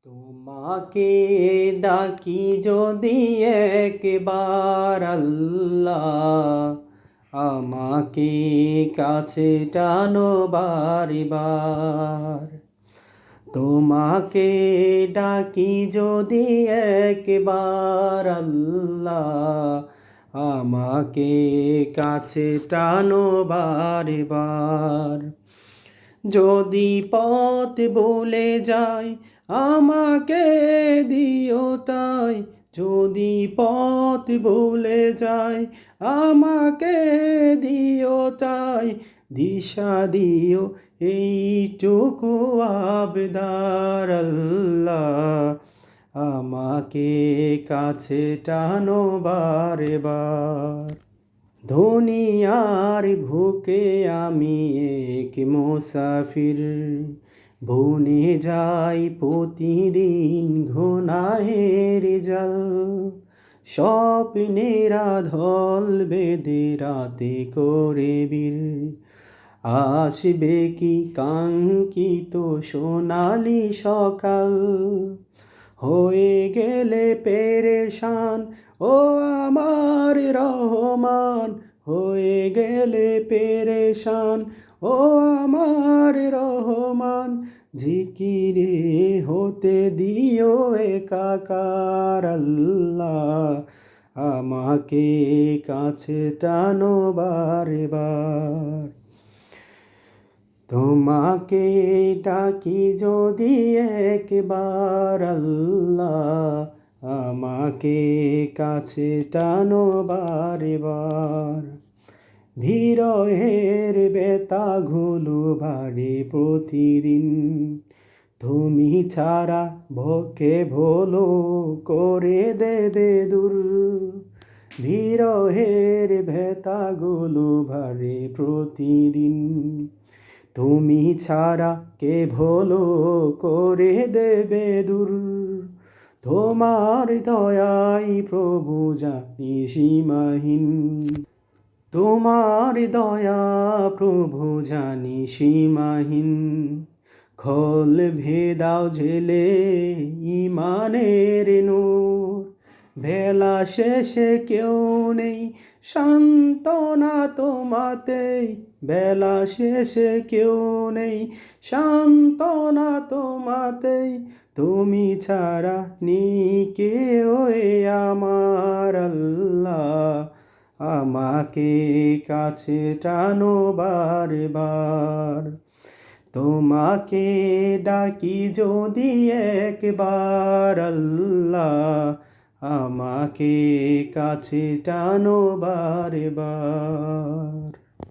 তোমাকে ডাকি যদি একবার আল্লাহ, আমাকে কাছে টানো বারবার। তোমাকে ডাকি যদি একবার আল্লাহ, আমাকে কাছে টানো বারবার। যদি পথ ভুলে যাই আমাকে দিও তাই, যদি পথ ভুলে যাই আমাকে দিও তাই, দিশা দিও এইটুকু আবদার আল্লাহ, আমাকে কাছে টানো বারে বার। দুনিয়ার বুকে আমি এক মুসাফির, বনে যাই প্রতিদিন গুনাহের জাল। স্বপ্নেরা ঢল বেঁধে রাতে করে বীর, আসবে কি কাঙ্ক্ষিত সোনালি সকাল। হয়ে গেলে পেরেশান ও আমার রহমান, হয়ে গেলে পেরেশান ও আমার রহমান। জিকিরে হতে দিও একাকার আল্লাহ, আমাকে কাছে টানো বারে বার। তোমাকে ডাকি যদি একবার আল্লাহ, আমাকে কাছে টানো বারে বার। বিরহের ব্যথাগুলো বাড়ে প্রতিদিন, তুমি ছাড়া ভকে ভোলো করে দেবে দূর। বিরহের ব্যথাগুলো বাড়ে প্রতিদিন, তুমি ছাড়া কে ভোলো করে দেবে দূর। তোমার দয়াই প্রভু জানি সীমাহীন, তোমার দয়া প্রভু জানি সীমাহীন। খোল ভেদাও ঝেলে ইমানের নূর, বেলা শেষে কেউ নেই সান্ত্বনা তোমাতেই, বেলা শেষে কেউ নেই সান্ত্বনা তোমাতেই। তুমি ছাড়া নেই কেউ আমার আল্লাহ, আমাকে কাছে টানো বারে বার। তোমাকে ডাকি যদি একবার আল্লাহ, আমাকে কাছে টানো বারে বার।